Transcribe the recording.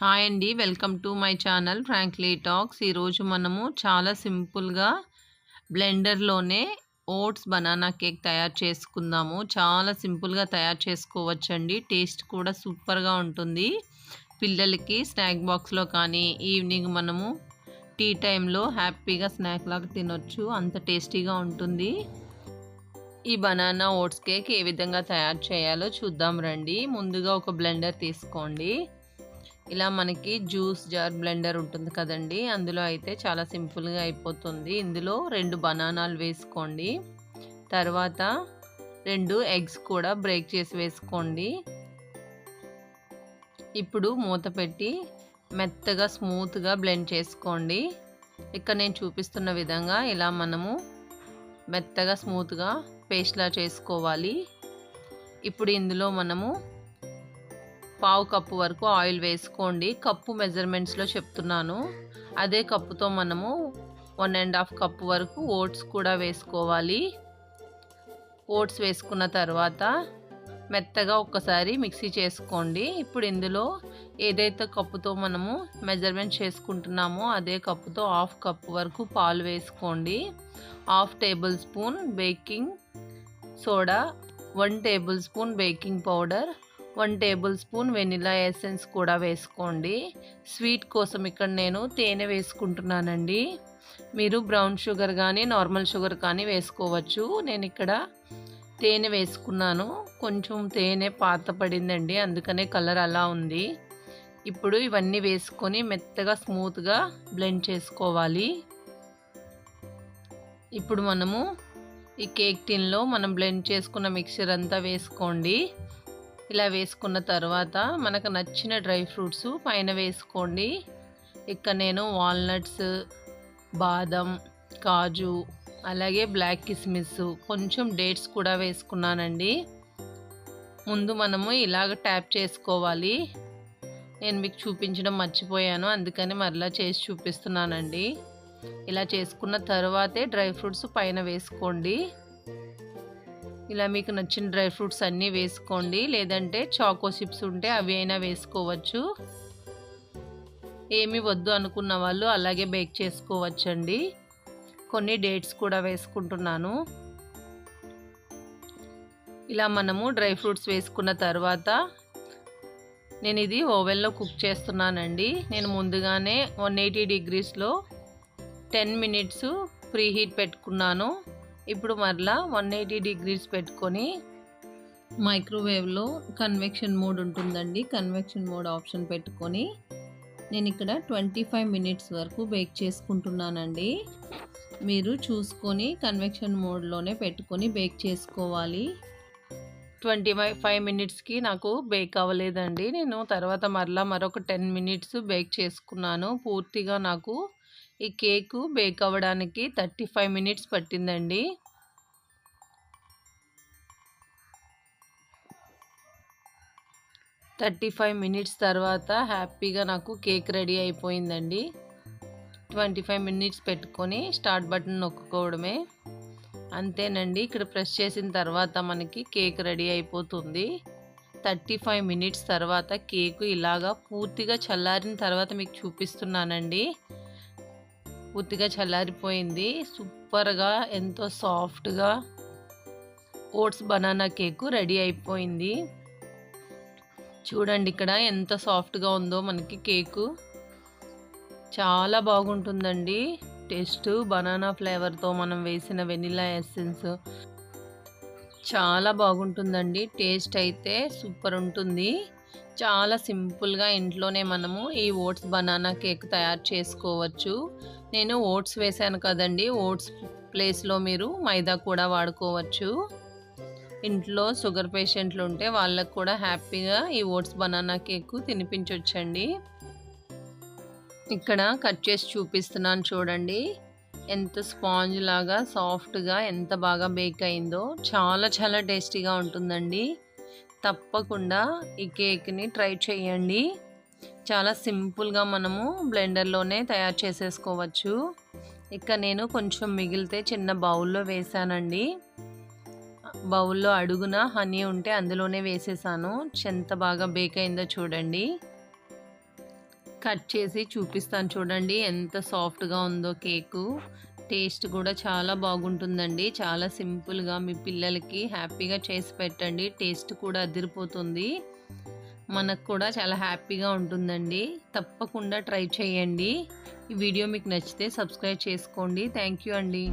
Hi అండి. Welcome to my channel frankly talks. ఈరోజు మనము చాలా సింపుల్‌గా బ్లెండర్‌లోనే ఓట్స్ బనానా కేక్ తయారు చేసుకుందాము. చాలా సింపుల్‌గా తయారు చేసుకోవచ్చండి. టేస్ట్ కూడా సూపర్‌గా ఉంటుంది. పిల్లలకి స్నాక్ బాక్స్‌లో కానీ, ఈవినింగ్ మనము టీ టైంలో హ్యాపీగా స్నాక్ లాగా తినొచ్చు. అంత టేస్టీగా ఉంటుంది. ఈ బనానా ఓట్స్ కేక్ ఏ విధంగా తయారు చేయాలో చూద్దాం రండి. ముందుగా ఒక బ్లెండర్ తీసుకోండి. ఇలా మనకి జ్యూస్ జార్ బ్లెండర్ ఉంటుంది కదండి, అందులో అయితే చాలా సింపుల్గా అయిపోతుంది. ఇందులో 2 బనానాలు వేసుకోండి. తర్వాత 2 ఎగ్స్ కూడా బ్రేక్ చేసి వేసుకోండి. ఇప్పుడు మూత పెట్టి మెత్తగా స్మూత్గా బ్లెండ్ చేసుకోండి. ఇక్కడ నేను చూపిస్తున్న విధంగా ఇలా మనము మెత్తగా స్మూత్గా పేస్ట్లా చేసుకోవాలి. ఇప్పుడు ఇందులో మనము పావు కప్పు వరకు ఆయిల్ వేసుకోండి. కప్పు మెజర్మెంట్స్లో చెప్తున్నాను. అదే కప్పుతో మనము 1.5 కప్పు వరకు ఓట్స్ కూడా వేసుకోవాలి. ఓట్స్ వేసుకున్న తర్వాత మెత్తగా ఒక్కసారి మిక్సీ చేసుకోండి. ఇప్పుడు ఇందులో ఏదైతే కప్పుతో మనము మెజర్మెంట్ చేసుకుంటున్నామో అదే కప్పుతో 1/2 కప్పు వరకు పాలు వేసుకోండి. 1/2 table spoon baking soda, 1 table spoon baking powder, 1 table spoon vanilla essence కూడా వేసుకోండి. స్వీట్ కోసం ఇక్కడ నేను తేనె వేసుకుంటున్నానండి. మీరు బ్రౌన్ షుగర్ కానీ నార్మల్ షుగర్ కానీ వేసుకోవచ్చు. నేను ఇక్కడ తేనె వేసుకున్నాను. కొంచెం తేనె పాత పడిందండి, అందుకనే కలర్ అలా ఉంది. ఇప్పుడు ఇవన్నీ వేసుకొని మెత్తగా స్మూత్గా బ్లెండ్ చేసుకోవాలి. ఇప్పుడు మనము ఈ కేక్ టిన్లో మనం బ్లెండ్ చేసుకున్న మిక్చర్ అంతా వేసుకోండి. ఇలా వేసుకున్న తర్వాత మనకు నచ్చిన డ్రై ఫ్రూట్స్ పైన వేసుకోండి. ఇక్కడ నేను వాల్నట్స్, బాదం, కాజు, అలాగే బ్లాక్ కిస్మిస్, కొంచెం డేట్స్ కూడా వేసుకున్నానండి. ముందు మనము ఇలాగ ట్యాప్ చేసుకోవాలి. నేను మీకు చూపించడం మర్చిపోయాను, అందుకని మరలా చేసి చూపిస్తున్నానండి. ఇలా చేసుకున్న తర్వాతే డ్రై ఫ్రూట్స్ పైన వేసుకోండి. ఇలా మీకు నచ్చిన డ్రై ఫ్రూట్స్ అన్నీ వేసుకోండి. లేదంటే చాకో చిప్స్ ఉంటే అవి అయినా వేసుకోవచ్చు. ఏమి వద్దు అనుకున్న వాళ్ళు అలాగే బేక్ చేసుకోవచ్చండి. కొన్ని డేట్స్ కూడా వేసుకుంటున్నాను. ఇలా మనము డ్రై ఫ్రూట్స్ వేసుకున్న తర్వాత నేను ఇది ఓవెన్లో కుక్ చేస్తున్నానండి. నేను ముందుగానే 180 డిగ్రీస్లో 10 మినిట్స్ ప్రీ హీట్ పెట్టుకున్నాను. ఇప్పుడు మరలా 180 డిగ్రీస్ పెట్టుకొని మైక్రోవేవ్లో కన్వెక్షన్ మోడ్ ఉంటుందండి, కన్వెక్షన్ మోడ్ ఆప్షన్ పెట్టుకొని నేను ఇక్కడ 25 మినిట్స్ వరకు బేక్ చేసుకుంటున్నానండి. మీరు చూసుకొని కన్వెక్షన్ మోడ్లోనే పెట్టుకొని బేక్ చేసుకోవాలి. 25 మినిట్స్కి నాకు బేక్ అవ్వలేదండి. నేను తర్వాత మరొక 10 మినిట్స్ బేక్ చేసుకున్నాను. పూర్తిగా నాకు ఈ కేకు బేక్ అవ్వడానికి 35 మినిట్స్ పట్టిందండి. మినిట్స్ తర్వాత హ్యాపీగా నాకు కేక్ రెడీ అయిపోయిందండి. 25 మినిట్స్ పెట్టుకొని స్టార్ట్ బటన్ నొక్కుకోవడమే. అంతేనండి. ఇక్కడ ప్రెస్ చేసిన తర్వాత మనకి కేక్ రెడీ అయిపోతుంది. 35 మినిట్స్ తర్వాత కేకు ఇలాగా పూర్తిగా చల్లారిన తర్వాత మీకు చూపిస్తున్నానండి. పూర్తిగా చల్లారిపోయింది. సూపర్గా ఎంతో సాఫ్ట్గా ఓట్స్ బనానా కేకు రెడీ అయిపోయింది. చూడండి ఇక్కడ ఎంత సాఫ్ట్గా ఉందో మనకి కేకు. చాలా బాగుంటుందండి టేస్ట్. బనానా ఫ్లేవర్తో మనం వేసిన వెనిలా ఎసెన్స్ చాలా బాగుంటుందండి. టేస్ట్ అయితే సూపర్ ఉంటుంది. చాలా సింపుల్గా ఇంట్లోనే మనము ఈ ఓట్స్ బనానా కేక్ తయారు చేసుకోవచ్చు. నేను ఓట్స్ వేసాను కదండి, ఓట్స్ ప్లేస్లో మీరు మైదా కూడా వాడుకోవచ్చు. ఇంట్లో షుగర్ పేషెంట్లు ఉంటే వాళ్ళకు కూడా హ్యాపీగా ఈ ఓట్స్ బనానా కేక్ తినిపించవచ్చండి. ఇక్కడ కట్ చేసి చూపిస్తున్నాను చూడండి. ఎంత స్పాంజ్ లాగా సాఫ్ట్గా ఎంత బాగా బేక్ అయిందో. చాలా చాలా టేస్టీగా ఉంటుందండి. తప్పకుండా ఈ కేక్ని ట్రై చేయండి. చాలా సింపుల్గా మనము బ్లెండర్లోనే తయారు చేసేసుకోవచ్చు. ఇక్కడ నేను కొంచెం మిగిలితే చిన్న బౌల్లో వేసానండి. బౌల్లో అడుగున హనీ ఉంటే అందులోనే వేసేసాను. ఎంత బాగా బేక్ అయిందో చూడండి. కట్ చేసి చూపిస్తాను చూడండి ఎంత సాఫ్ట్గా ఉందో కేకు. టేస్ట్ కూడా చాలా బాగుంటుందండి. చాలా సింపుల్గా మీ పిల్లలకి హ్యాపీగా చేసి పెట్టండి. టేస్ట్ కూడా అదిరిపోతుంది. మనకు కూడా చాలా హ్యాపీగా ఉంటుందండి. తప్పకుండా ట్రై చేయండి. ఈ వీడియో మీకు నచ్చితే సబ్స్క్రైబ్ చేసుకోండి. థ్యాంక్ యూ అండి.